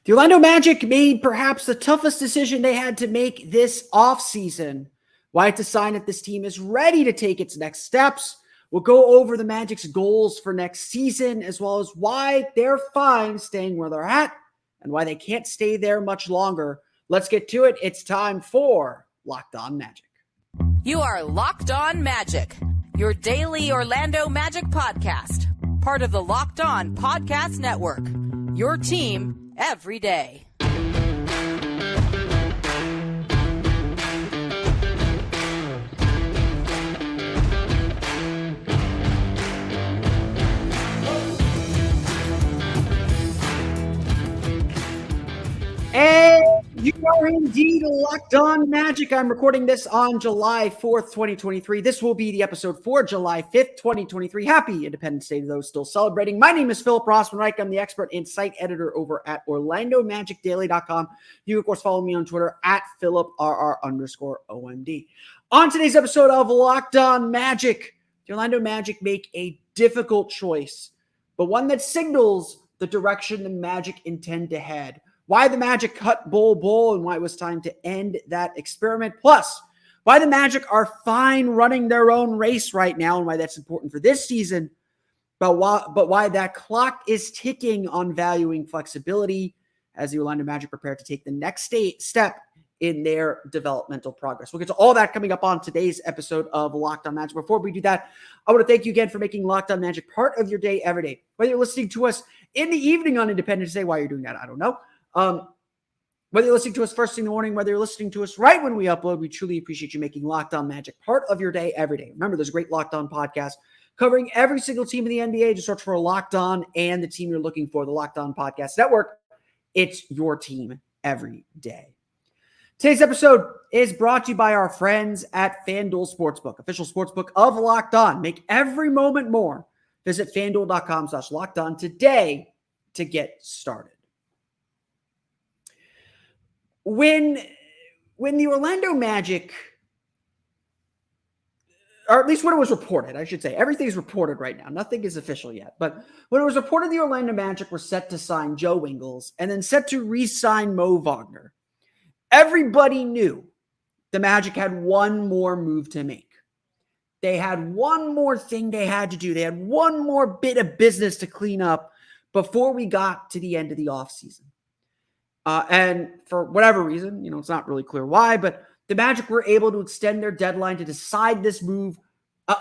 The Orlando Magic made perhaps the toughest decision they had to make this offseason. Why it's a sign that this team is ready to take its next steps. We'll go over the Magic's goals for next season, as well as why they're fine staying where they're at and why they can't stay there much longer. Let's get to it. It's time for Locked On Magic. You are Locked On Magic, your daily Orlando Magic podcast, part of the Locked On Podcast Network, your team every day. And you are indeed Locked On Magic. I'm recording this on July 4th, 2023. This will be the episode for July 5th, 2023. Happy Independence Day to those still celebrating. My name is Philip Rossman-Reich. I'm the expert and site editor over at OrlandoMagicDaily.com. You, of course, follow me on Twitter at PhilipRR_OMD. On today's episode of Locked On Magic, the Orlando Magic make a difficult choice, but one that signals the direction the Magic intend to head. Why the Magic cut Bol Bol and why it was time to end that experiment. Plus, why the Magic are fine running their own race right now and why that's important for this season, but why that clock is ticking on valuing flexibility as the Orlando Magic prepare to take the next step in their developmental progress. We'll get to all that coming up on today's episode of Locked On Magic. Before we do that, I want to thank you again for making Locked On Magic part of your day every day. Whether you're listening to us in the evening on Independence Day, why you're doing that, I don't know. Whether you're listening to us first thing in the morning, whether you're listening to us right when we upload, we truly appreciate you making Locked On Magic part of your day every day. Remember, there's a great Locked On podcast covering every single team in the NBA. Just search for Locked On and the team you're looking for, the Locked On Podcast Network. It's your team every day. Today's episode is brought to you by our friends at FanDuel Sportsbook, official sportsbook of Locked On. Make every moment more. Visit FanDuel.com/LockedOn today to get started. When the Orlando Magic, or at least when it was reported, I should say, everything's reported right now. Nothing is official yet. But when it was reported the Orlando Magic were set to sign Joe Ingles and then set to re-sign Mo Wagner, everybody knew the Magic had one more move to make. They had one more thing they had to do. They had one more bit of business to clean up before we got to the end of the offseason. And for whatever reason, it's not really clear why, but the Magic were able to extend their deadline to decide this move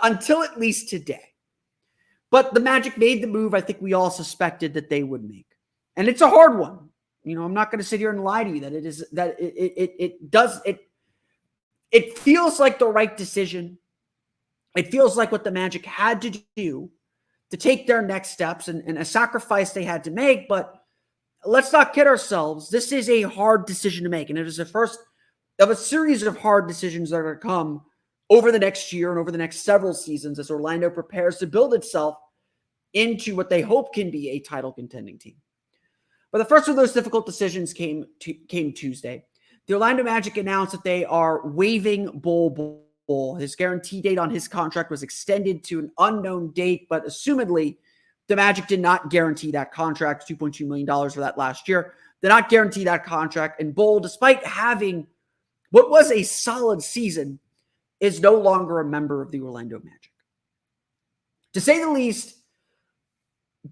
until at least today. But the Magic made the move I think we all suspected that they would make. And it's a hard one. I'm not going to sit here and lie to you that it is, that it feels like the right decision. It feels like what the Magic had to do to take their next steps and a sacrifice they had to make, but let's not kid ourselves. This is a hard decision to make, and it is the first of a series of hard decisions that are going to come over the next year and over the next several seasons as Orlando prepares to build itself into what they hope can be a title contending team. But the first of those difficult decisions came Tuesday. The Orlando Magic announced that they are waiving Bol Bol. His guarantee date on his contract was extended to an unknown date, but assumedly, the Magic did not guarantee that contract, $2.2 million for that last year. Did not guarantee that contract. And Bol, despite having what was a solid season, is no longer a member of the Orlando Magic. To say the least,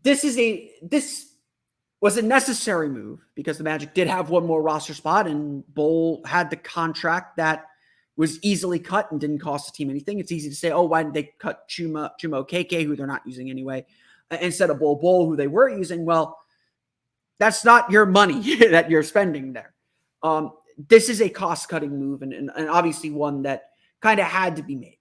this was a necessary move because the Magic did have one more roster spot and Bol had the contract that was easily cut and didn't cost the team anything. It's easy to say, oh, why didn't they cut Chuma Okeke, who they're not using anyway, instead of Bol Bol, who they were using? Well, that's not your money that you're spending there. This is a cost-cutting move and obviously one that kind of had to be made.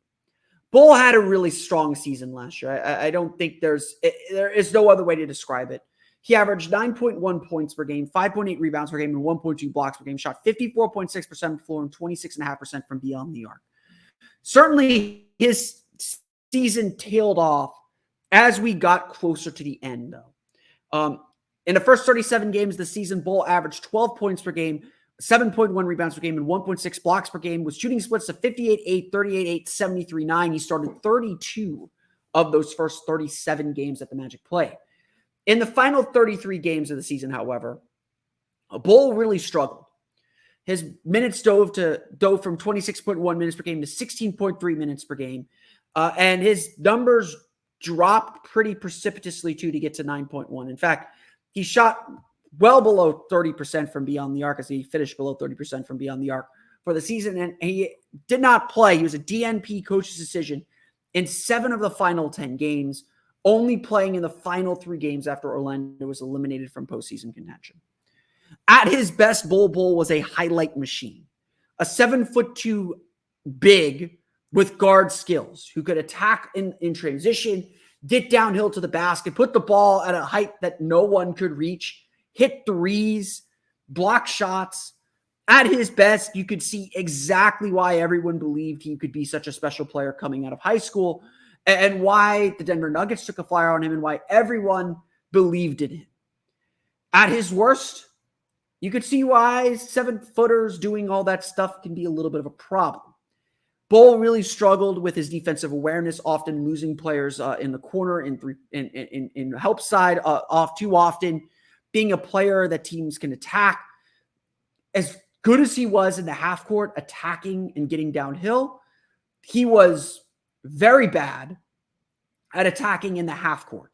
Bol had a really strong season last year. I don't think there is no other way to describe it. He averaged 9.1 points per game, 5.8 rebounds per game, and 1.2 blocks per game. Shot 54.6% from the floor and 26.5% from beyond the arc. Certainly, his season tailed off as we got closer to the end, though. In the first 37 games of the season, Bol averaged 12 points per game, 7.1 rebounds per game, and 1.6 blocks per game, with shooting splits of 58-8, 38-8, 73-9. He started 32 of those first 37 games that the Magic played. In the final 33 games of the season, however, Bol really struggled. His minutes dove from 26.1 minutes per game to 16.3 minutes per game. And his numbers dropped pretty precipitously too to get to 9.1. In fact, he shot well below 30% from beyond the arc, as he finished below 30% from beyond the arc for the season. And he did not play. He was a DNP coach's decision in 7 of the final 10 games, only playing in the final 3 games after Orlando was eliminated from postseason contention. At his best, Bol Bol was a highlight machine, a 7'2" big with guard skills who could attack in transition, get downhill to the basket, put the ball at a height that no one could reach, hit threes, block shots. At his best, you could see exactly why everyone believed he could be such a special player coming out of high school, and why the Denver Nuggets took a flyer on him, and why everyone believed in him. At his worst, you could see why 7-footers doing all that stuff can be a little bit of a problem. Bol really struggled with his defensive awareness, often losing players in the corner, in help side off too often, being a player that teams can attack. As good as he was in the half court, attacking and getting downhill, he was very bad at attacking in the half court.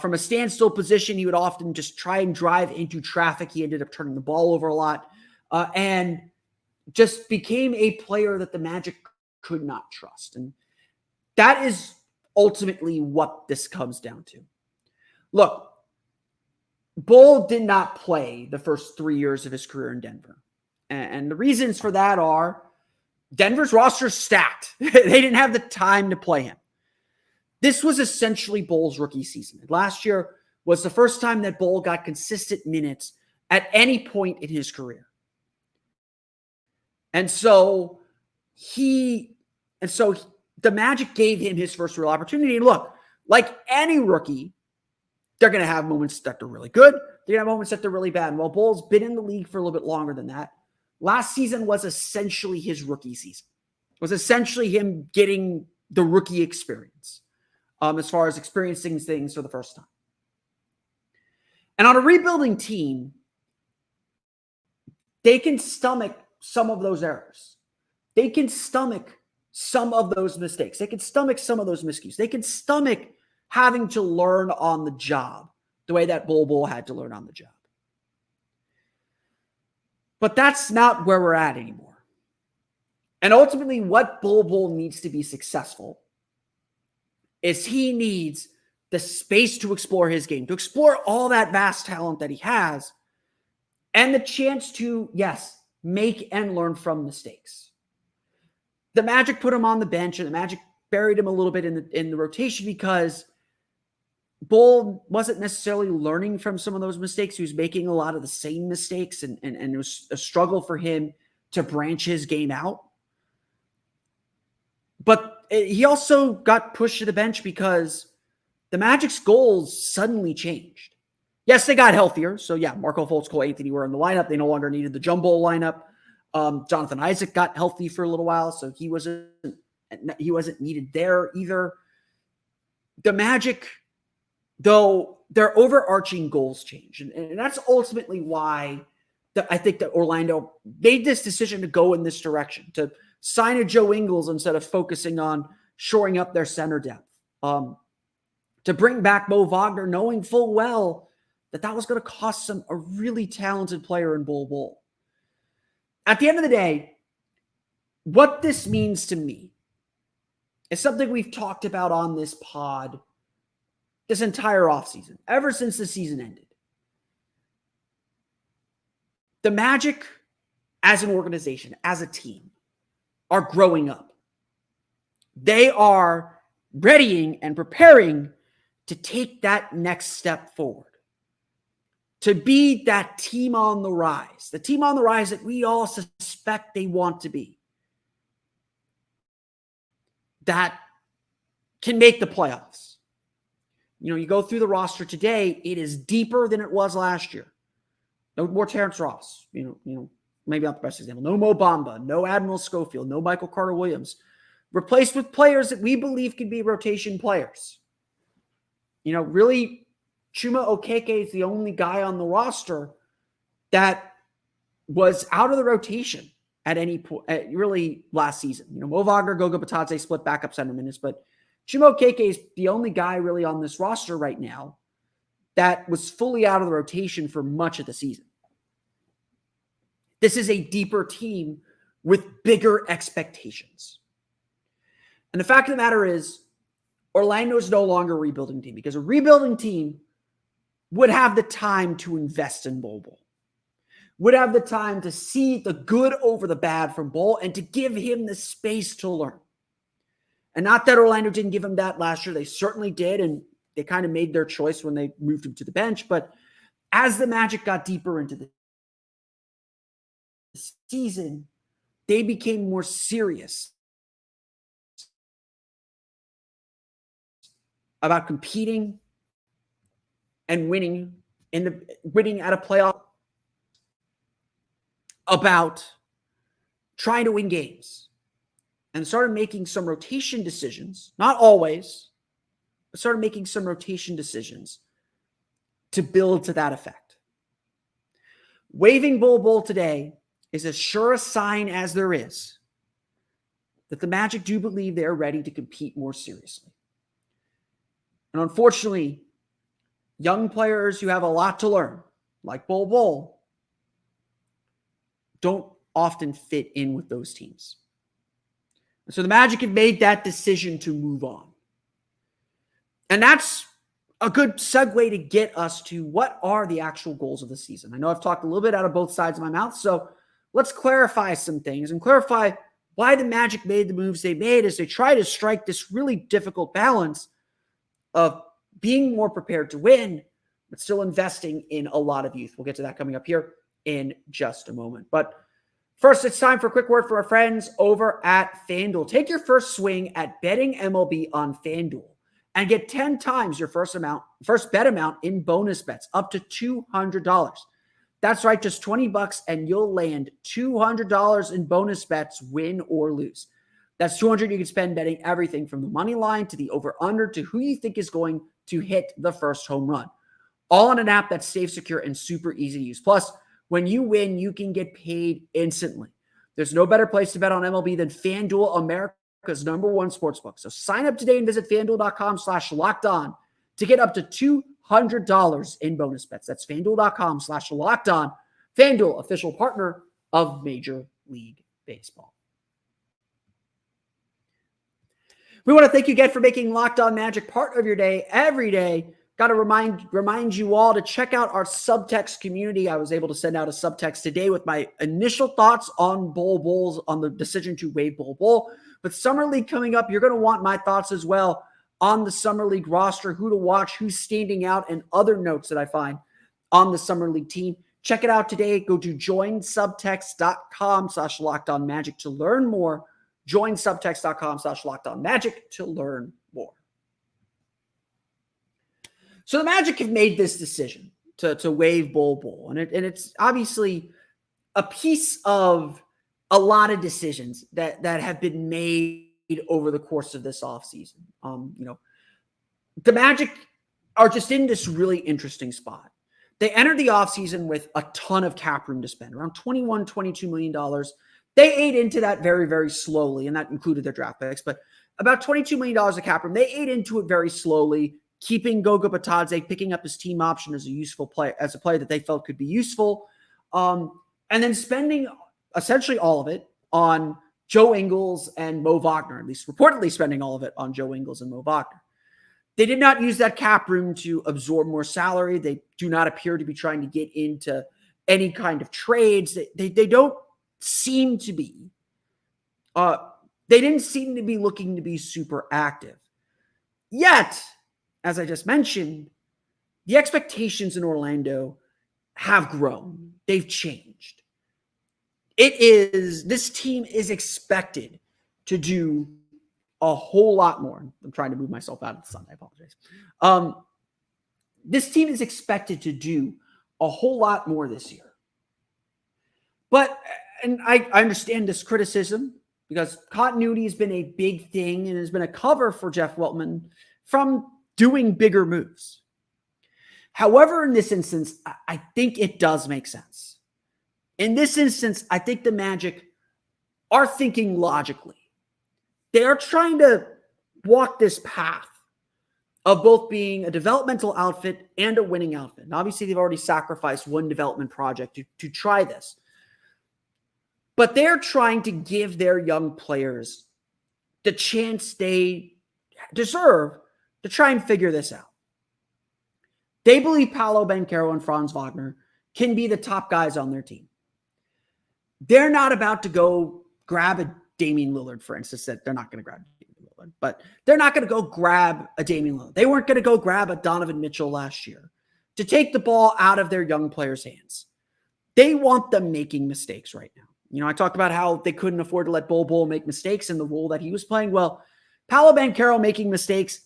From a standstill position, he would often just try and drive into traffic. He ended up turning the ball over a lot and just became a player that the Magic could not trust. And that is ultimately what this comes down to. Look, Bol did not play the first 3 years of his career in Denver. And the reasons for that are Denver's roster stacked. They didn't have the time to play him. This was essentially Bol's rookie season. Last year was the first time that Bol got consistent minutes at any point in his career. And so the Magic gave him his first real opportunity. And look, like any rookie, they're going to have moments that they're really good. They're going to have moments that they're really bad. And while Bol's been in the league for a little bit longer than that, last season was essentially his rookie season. It was essentially him getting the rookie experience. As far as experiencing things for the first time. And on a rebuilding team, they can stomach some of those errors. They can stomach some of those mistakes. They can stomach some of those miscues. They can stomach having to learn on the job the way that Bol Bol had to learn on the job. But that's not where we're at anymore. And ultimately, what Bol Bol needs to be successful is he needs the space to explore his game, to explore all that vast talent that he has, and the chance to, yes, make and learn from mistakes. The Magic put him on the bench, and the Magic buried him a little bit in the rotation because Bol wasn't necessarily learning from some of those mistakes. He was making a lot of the same mistakes, and it was a struggle for him to branch his game out. But he also got pushed to the bench because the Magic's goals suddenly changed. Yes, they got healthier. So yeah, Marco Fultz, Cole Anthony were in the lineup. They no longer needed the jumbo lineup. Jonathan Isaac got healthy for a little while, so he wasn't needed there either. The Magic, though, their overarching goals changed. And that's ultimately why I think that Orlando made this decision to go in this direction, to sign a Joe Ingles instead of focusing on shoring up their center depth. To bring back Mo Wagner, knowing full well that was going to cost them a really talented player in Bol Bol. At the end of the day, what this means to me is something we've talked about on this pod this entire offseason, ever since the season ended. The Magic, as an organization, as a team, are growing up. They are readying and preparing to take that next step forward. To be that team on the rise. The team on the rise that we all suspect they want to be. That can make the playoffs. You know, you go through the roster today, it is deeper than it was last year. No more Terrence Ross. You know, maybe not the best example. No Mo Bamba, no Admiral Schofield, no Michael Carter-Williams. Replaced with players that we believe can be rotation players. You know, really, Chuma Okeke is the only guy on the roster that was out of the rotation at any point, really last season. Mo Wagner, Goga Batadze split backup center minutes, but Chuma Okeke is the only guy really on this roster right now that was fully out of the rotation for much of the season. This is a deeper team with bigger expectations. And the fact of the matter is, Orlando is no longer a rebuilding team, because a rebuilding team would have the time to invest in Bol Bol, would have the time to see the good over the bad from Bol and to give him the space to learn. And not that Orlando didn't give him that last year. They certainly did, and they kind of made their choice when they moved him to the bench. But as the Magic got deeper into the season, they became more serious about competing and winning at a playoff, about trying to win games, and started making some rotation decisions, not always, but started making some rotation decisions to build to that effect. Waiving Bol Bol today is as sure a sign as there is that the Magic do believe they are ready to compete more seriously. And unfortunately, young players who have a lot to learn, like Bol Bol, don't often fit in with those teams. And so the Magic have made that decision to move on. And that's a good segue to get us to what are the actual goals of the season. I know I've talked a little bit out of both sides of my mouth, so let's clarify some things and clarify why the Magic made the moves they made as they try to strike this really difficult balance of being more prepared to win, but still investing in a lot of youth. We'll get to that coming up here in just a moment. But first, it's time for a quick word from our friends over at FanDuel. Take your first swing at betting MLB on FanDuel and get 10 times your first bet amount in bonus bets, up to $200. That's right, just $20 and you'll land $200 in bonus bets, win or lose. That's $200 you can spend betting everything from the money line to the over-under to who you think is going to hit the first home run. All on an app that's safe, secure, and super easy to use. Plus, when you win, you can get paid instantly. There's no better place to bet on MLB than FanDuel, America's #1 sportsbook. So sign up today and visit FanDuel.com/LockedOn to get up to $200 in bonus bets. That's FanDuel.com/LockedOn. FanDuel, official partner of Major League Baseball. We want to thank you again for making Locked On Magic part of your day every day. Got to remind you all to check out our subtext community. I was able to send out a subtext today with my initial thoughts on on the decision to waive Bol Bol. But Summer League coming up, you're going to want my thoughts as well on the Summer League roster, who to watch, who's standing out, and other notes that I find on the Summer League team. Check it out today. Go to joinsubtext.com/LockedOnMagic to learn more. Joinsubtext.com/LockedOnMagic to learn more. So the Magic have made this decision to waive Bol Bol, and it's obviously a piece of a lot of decisions that have been made over the course of this offseason. The Magic are just in this really interesting spot. They entered the offseason with a ton of cap room to spend, around $21, $22 million. They ate into that very, very slowly, and that included their draft picks, but about $22 million of cap room. They ate into it very slowly, keeping Goga Batadze, picking up his team option as a useful player, as a player that they felt could be useful, and then spending essentially all of it on Joe Ingles and Mo Wagner, at least reportedly spending all of it on Joe Ingles and Mo Wagner. They did not use that cap room to absorb more salary. They do not appear to be trying to get into any kind of trades. They don't seem to be. They didn't seem to be looking to be super active. Yet, as I just mentioned, the expectations in Orlando have grown. They've changed. This team is expected to do a whole lot more. I'm trying to move myself out of the sun. I apologize. This team is expected to do a whole lot more this year. And I understand this criticism because continuity has been a big thing and has been a cover for Jeff Weltman from doing bigger moves. However, in this instance, I think it does make sense. In this instance, I think the Magic are thinking logically. They are trying to walk this path of both being a developmental outfit and a winning outfit. And obviously, they've already sacrificed one development project to try this. But they're trying to give their young players the chance they deserve to try and figure this out. They believe Paolo, Banchero, and Franz Wagner can be the top guys on their team. They're not about to go grab a Damian Lillard, for instance. That they're not going to grab Damian Lillard, but they're not going to go grab a Damian Lillard. They weren't going to go grab a Donovan Mitchell last year to take the ball out of their young players' hands. They want them making mistakes right now. You know, I talked about how they couldn't afford to let Bol Bol make mistakes in the role that he was playing. Well, Paolo Banchero making mistakes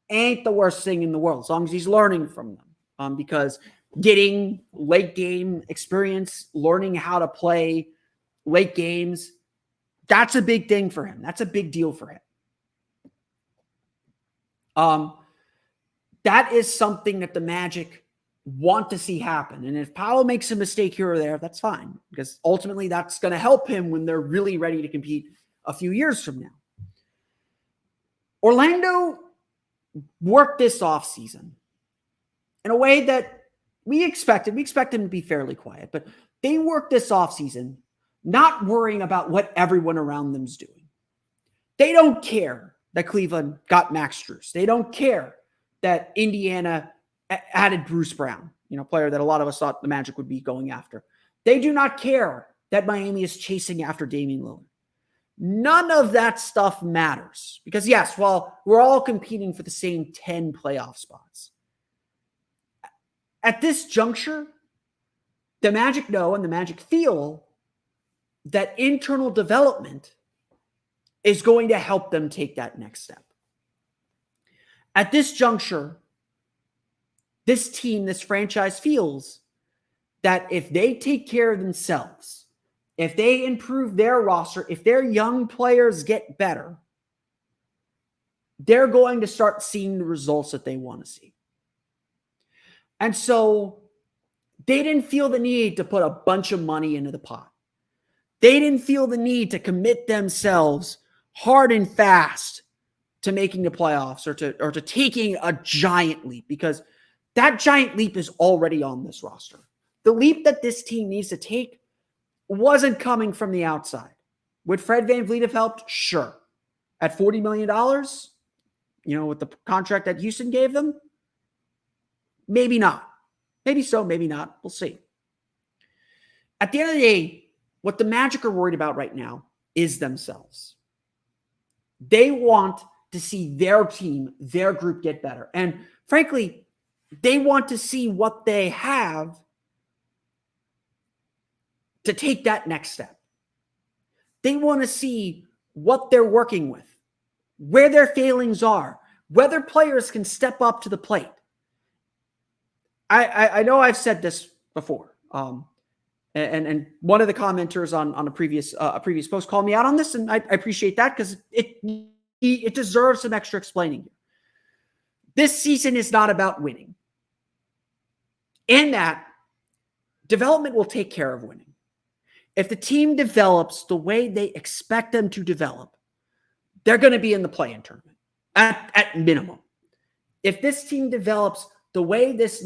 ain't the worst thing in the world, as long as he's learning from them. Because getting late game experience, learning how to play late games, that's a big thing for him. That's a big deal for him. That is something that the Magic want to see happen. And if Paolo makes a mistake here or there, that's fine, because ultimately that's going to help him when they're really ready to compete a few years from now. Orlando worked this offseason in a way that we expected. We expect them to be fairly quiet, but they worked this offseason not worrying about what everyone around them's doing. They don't care that Cleveland got Max Strus. They don't care that Indiana added Bruce Brown, you know, player that a lot of us thought the Magic would be going after. They do not care that Miami is chasing after Damian Lillard. None of that stuff matters, because yes, while we're all competing for the same 10 playoff spots, at this juncture, the Magic know and the Magic feel that internal development is going to help them take that next step. At this juncture, this team, this franchise feels that if they take care of themselves, if they improve their roster, if their young players get better, they're going to start seeing the results that they want to see. And so they didn't feel the need to put a bunch of money into the pot. They didn't feel the need to commit themselves hard and fast to making the playoffs or to taking a giant leap, because that giant leap is already on this roster. The leap that this team needs to take wasn't coming from the outside. Would Fred VanVleet have helped? Sure. At $40 million, you know, with the contract that Houston gave them? Maybe not. Maybe so, maybe not. We'll see. At the end of the day, what the Magic are worried about right now is themselves. They want to see their team, their group get better. And frankly, they want to see what they have to take that next step. They want to see what they're working with, where their failings are, whether players can step up to the plate. I know I've said this before, and one of the commenters on a previous post called me out on this, and I appreciate that, because it deserves some extra explaining here. This season is not about winning. In that, development will take care of winning. If the team develops the way they expect them to develop, they're going to be in the play-in tournament at minimum. If this team develops the way this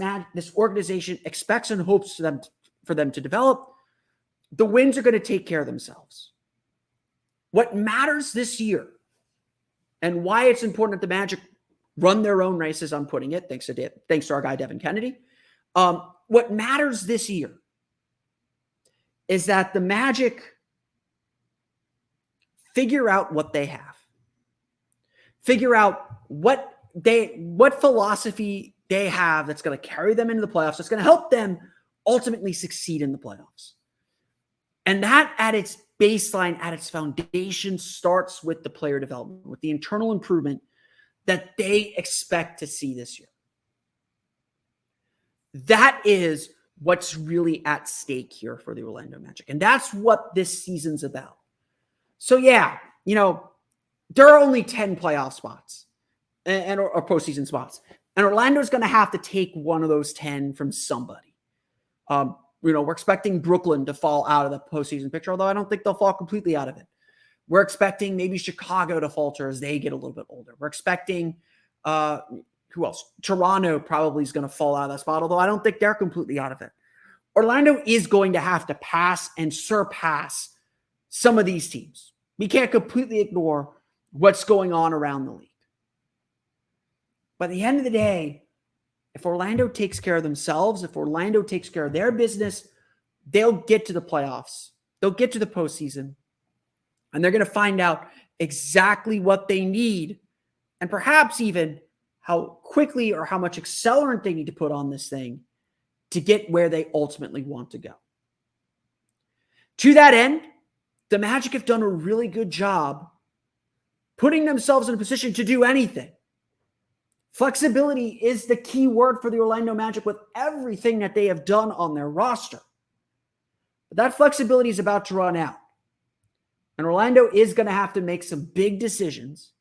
organization expects and hopes for them to develop, the wins are going to take care of themselves. What matters this year, and why it's important that the Magic run their own races, I'm putting it, thanks to our guy Devin Kennedy. What matters this year is that the Magic figure out what they have. Figure out what philosophy they have that's going to carry them into the playoffs, that's going to help them ultimately succeed in the playoffs. And that at its baseline, at its foundation, starts with the player development, with the internal improvement that they expect to see this year. That is what's really at stake here for the Orlando Magic. And that's what this season's about. So yeah, you know, there are only 10 playoff spots or postseason spots. And Orlando's going to have to take one of those 10 from somebody. We're expecting Brooklyn to fall out of the postseason picture, although I don't think they'll fall completely out of it. We're expecting maybe Chicago to falter as they get a little bit older. We're expecting, who else? Toronto probably is going to fall out of that spot, although I don't think they're completely out of it. Orlando is going to have to pass and surpass some of these teams. We can't completely ignore what's going on around the league. But at the end of the day, if Orlando takes care of themselves, if Orlando takes care of their business, they'll get to the playoffs. They'll get to the postseason. And they're going to find out exactly what they need and perhaps even how quickly or how much accelerant they need to put on this thing to get where they ultimately want to go. To that end, the Magic have done a really good job putting themselves in a position to do anything. Flexibility is the key word for the Orlando Magic with everything that they have done on their roster. But that flexibility is about to run out. And Orlando is going to have to make some big decisions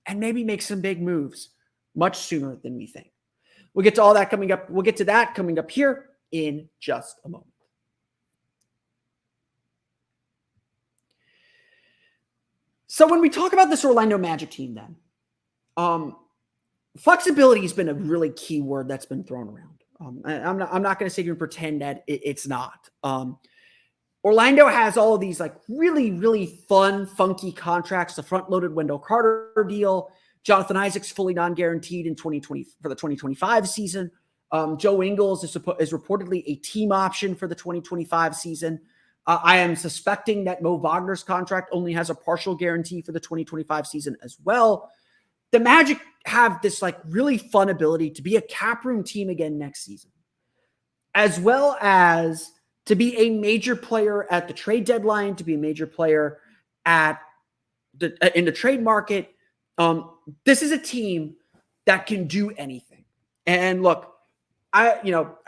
and maybe make some big moves much sooner than we think. We'll get to all that coming up. We'll get to that coming up here in just a moment. So when we talk about this Orlando Magic team then, flexibility has been a really key word that's been thrown around. I'm not going to sit here and pretend that it's not. Orlando has all of these like really, really fun, funky contracts. The front-loaded Wendell Carter deal. Jonathan Isaac's fully non-guaranteed in 2020 for the 2025 season. Joe Ingles is reportedly a team option for the 2025 season. I am suspecting that Mo Wagner's contract only has a partial guarantee for the 2025 season as well. The Magic have this like really fun ability to be a cap room team again next season, as well as to be a major player at the trade deadline, to be a major player in the trade market. This is a team that can do anything. And look, I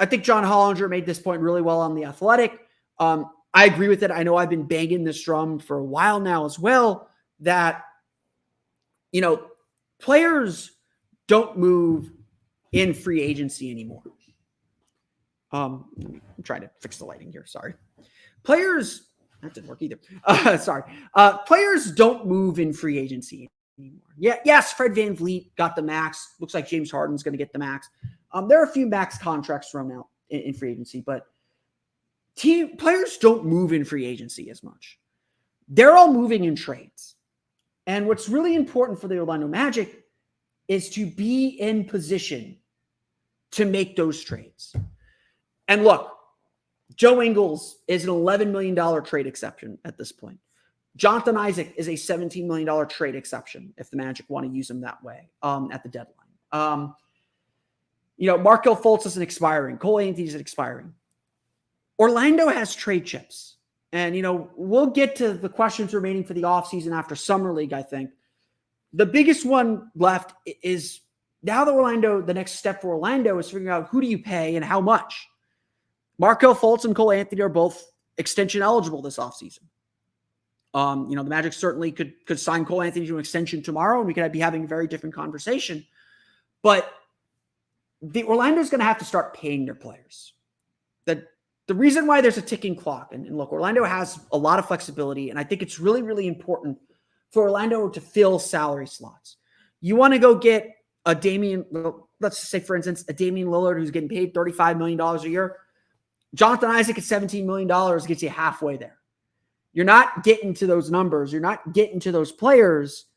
think John Hollinger made this point really well on The Athletic. I agree with it. I know I've been banging this drum for a while now as well, that, players don't move in free agency anymore. I'm trying to fix the lighting here. Sorry. That didn't work either. Sorry. Players don't move in free agency anymore. Yeah. Yes. Fred VanVleet got the max. Looks like James Harden's going to get the max. There are a few max contracts thrown out in free agency, but players don't move in free agency as much. They're all moving in trades. And what's really important for the Orlando Magic is to be in position to make those trades. And look, Joe Ingles is an $11 million trade exception at this point. Jonathan Isaac is a $17 million trade exception if the Magic want to use him that way at the deadline. Markelle Fultz is an expiring. Cole Anthony is an expiring. Orlando has trade chips. And, we'll get to the questions remaining for the offseason after Summer League, I think. The biggest one left is now the next step for Orlando is figuring out who do you pay and how much. Markelle Fultz and Cole Anthony are both extension eligible this offseason. The Magic certainly could sign Cole Anthony to an extension tomorrow, and we could be having a very different conversation. But the Orlando's going to have to start paying their players. The reason why there's a ticking clock, and look, Orlando has a lot of flexibility, and I think it's really, really important for Orlando to fill salary slots. You want to go get let's just say, for instance, a Damian Lillard who's getting paid $35 million a year. Jonathan Isaac at $17 million gets you halfway there. You're not getting to those numbers. You're not getting to those players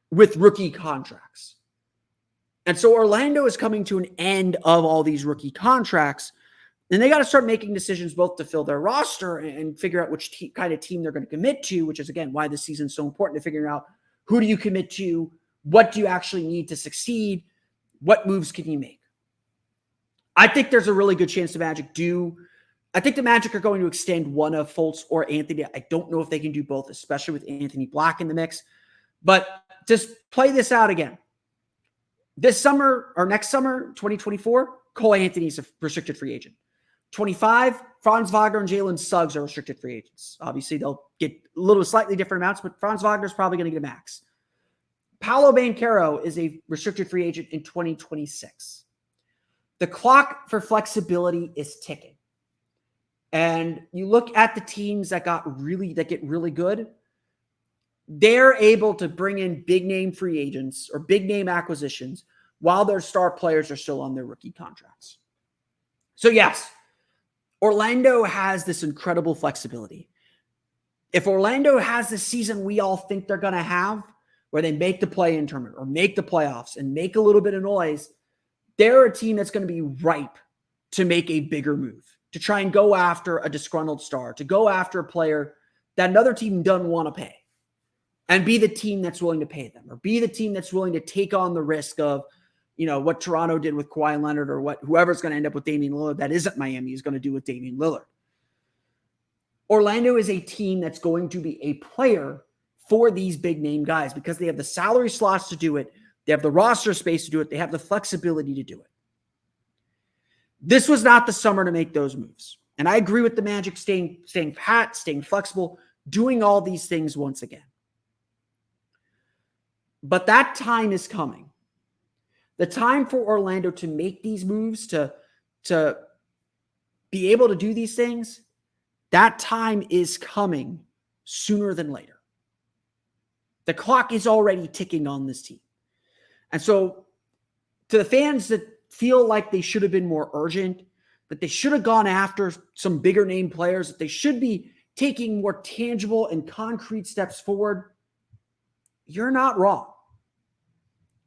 with rookie contracts. And so Orlando is coming to an end of all these rookie contracts. And they got to start making decisions both to fill their roster and figure out which kind of team they're going to commit to, which is, again, why this season is so important to figuring out who do you commit to, what do you actually need to succeed, what moves can you make. I think there's a really good chance the Magic I think the Magic are going to extend one of Fultz or Anthony. I don't know if they can do both, especially with Anthony Black in the mix. But just play this out again. This summer or next summer, 2024, Cole Anthony's a restricted free agent. 25, Franz Wagner and Jalen Suggs are restricted free agents. Obviously, they'll get a little slightly different amounts, but Franz Wagner's probably going to get a max. Paolo Banchero is a restricted free agent in 2026. The clock for flexibility is ticking. And you look at the teams that get really good, they're able to bring in big name free agents or big name acquisitions while their star players are still on their rookie contracts. So yes, Orlando has this incredible flexibility. If Orlando has the season we all think they're going to have, where they make the play-in tournament or make the playoffs and make a little bit of noise, they're a team that's going to be ripe to make a bigger move, to try and go after a disgruntled star, to go after a player that another team doesn't want to pay, and be the team that's willing to pay them, or be the team that's willing to take on the risk of, what Toronto did with Kawhi Leonard, or what whoever's going to end up with Damian Lillard that isn't Miami is going to do with Damian Lillard. Orlando is a team that's going to be a player for these big name guys because they have the salary slots to do it. They have the roster space to do it. They have the flexibility to do it. This was not the summer to make those moves. And I agree with the Magic staying pat, staying flexible, doing all these things once again. But that time is coming. The time for Orlando to make these moves, to be able to do these things, that time is coming sooner than later. The clock is already ticking on this team. And so to the fans that feel like they should have been more urgent, that they should have gone after some bigger name players, that they should be taking more tangible and concrete steps forward, you're not wrong.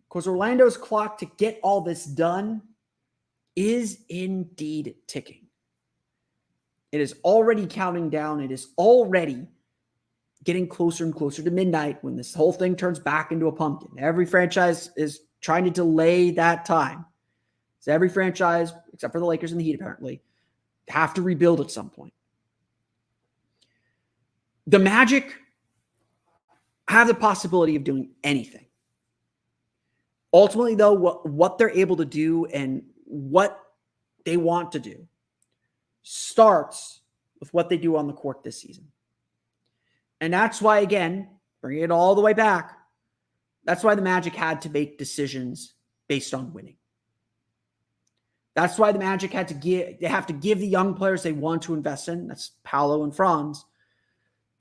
Because Orlando's clock to get all this done is indeed ticking. It is already counting down. It is already getting closer and closer to midnight when this whole thing turns back into a pumpkin. Every franchise is trying to delay that time. So every franchise, except for the Lakers and the Heat apparently, have to rebuild at some point. The Magic have the possibility of doing anything. Ultimately, though, what they're able to do and what they want to do starts with what they do on the court this season. And that's why, again, bringing it all the way back, that's why the Magic had to make decisions based on winning. That's why the Magic have to give the young players they want to invest in, that's Paolo and Franz,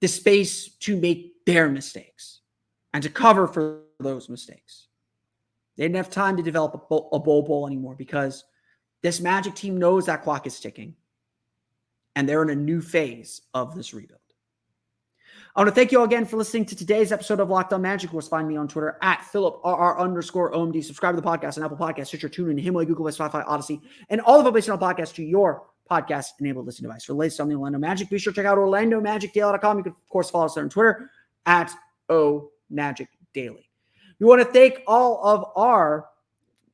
the space to make their mistakes and to cover for those mistakes. They didn't have time to develop a Bol Bol anymore because this Magic team knows that clock is ticking and they're in a new phase of this rebuild. I want to thank you all again for listening to today's episode of Locked On Magic. Of course, find me on Twitter at @PhilipRR_OMD. Subscribe to the podcast on Apple Podcasts, Stitcher, TuneIn, Himalaya, Google Play, Spotify, Odyssey, and all of our based on podcasts to your podcast-enabled listening device. For the latest on the Orlando Magic, be sure to check out OrlandoMagicDaily.com. You can, of course, follow us on Twitter at @OMagicDaily. We want to thank all of our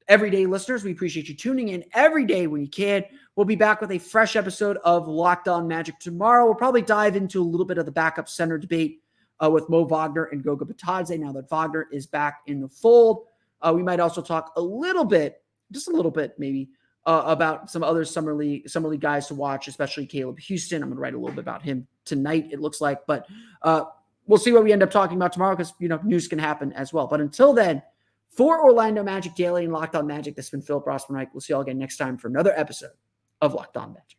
everyday listeners. We appreciate you tuning in every day when you can. We'll be back with a fresh episode of Locked On Magic tomorrow. We'll probably dive into a little bit of the backup center debate with Mo Wagner and Goga Bitadze now that Wagner is back in the fold. We might also talk a little bit, just a little bit maybe, about some other summer league guys to watch, especially Caleb Houston. I'm going to write a little bit about him tonight, it looks like. But we'll see what we end up talking about tomorrow because, news can happen as well. But until then, for Orlando Magic Daily and Locked On Magic, this has been Philip Rossman-Reich. We'll see you all again next time for another episode of Locked On Magic.